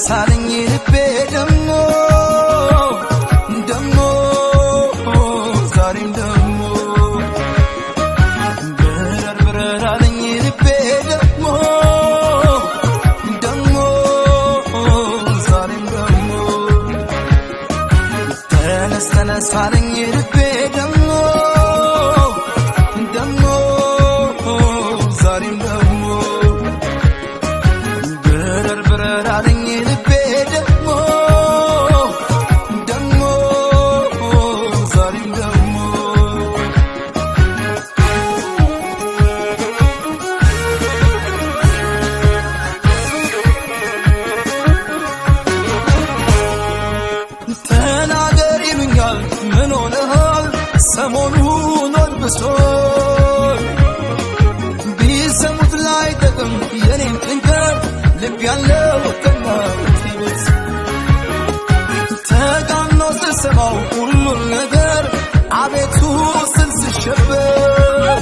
ሳለኝ ልቤ ደሞ ደሞ ዛሬም ደሞ ብረር አለኝ ልቤ ደሞ ደሞ ዛሬም ደሞ ተነስ አለኝ ልቤ ደሞ ደሞ ዛሬም ደሞ ብረር አለኝ ልቤ ደሞ ደሞ ዛሬም ደሞ ተናገር ይሉኛል ምን ሆነሃል ሰሞኑን ወድብሶል ቢሰሙት ላይ ጥቅም የኔን ጥንቀት ልብ ያለው ከማትይበት ተጋኖ ስሰማው ሁሉን ነገር አቤቱ ስል ስሸበር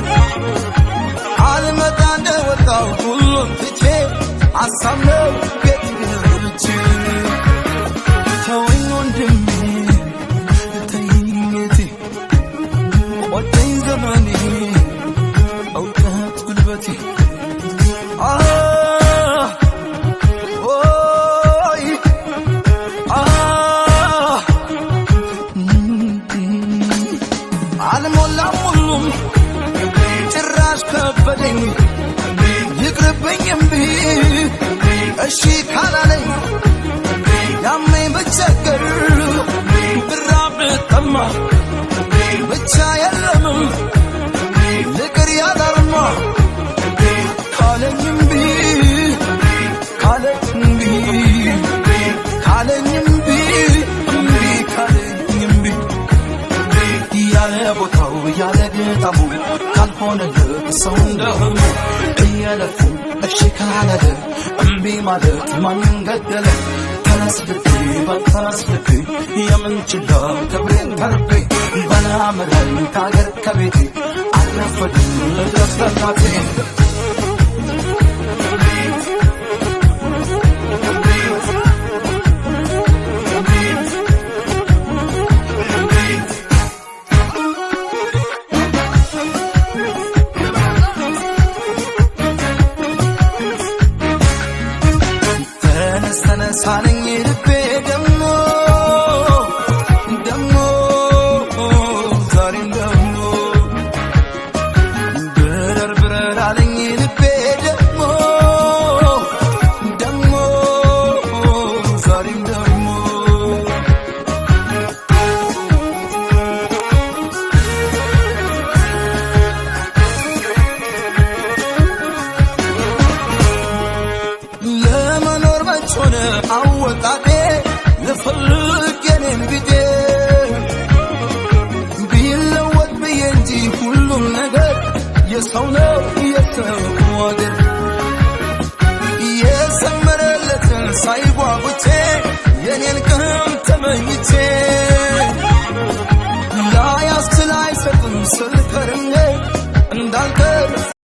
አልመጣ እንደወጣው ሁሉን ትቼ አሳምነው ቤት ገብቼ ተወኝ ወንድሜ ተይኝ እቴ ወደኝ ዘመኔ እውቀት ጉልበቴ አልሞላም ሁሉም ጭራሽ ከበደኝ ይቅርብኝ እምቢ እሺ ካላለኝ ያመኝ ብቸገር ብራብ ብጠማ ብቻ የለምም ልቅር ያላርማ ካለኝ እምቢ ካለኝ እምቢ ካለኝ እምቢ እምቢ ካለኝ እምቢ ያለ ቦታው ያለ ገጣሙ ካልሆነልህ ሰው እንደህሙ እየለፉ እሺ ካላለ እምቢ ማለት ማንን ገደለ ተነስ ልቤ በተነስ ልቤ የምንችለው ክብሬን ተርቤ በላምረን ከአገር ከቤቴ አልረፈድም ልድረስ ለእናቴ ተነስ አለኝ ልቤ ደሞ ደሞ ዛሬም ደሞ ብረር አለኝ ልቤ ደሞ ደሞ ዛሬም ደሞ ለመኖር መች ሆነ አወጣጤ ልፈልግ የኔን ቢጤ ቢለወጥ ብዬ እንጂ ሁሉም ነገር የሰው ነው የሰው ወገር የሰመረለትን ሳይጓጉቼ የኔን ቀን ተመኝቼ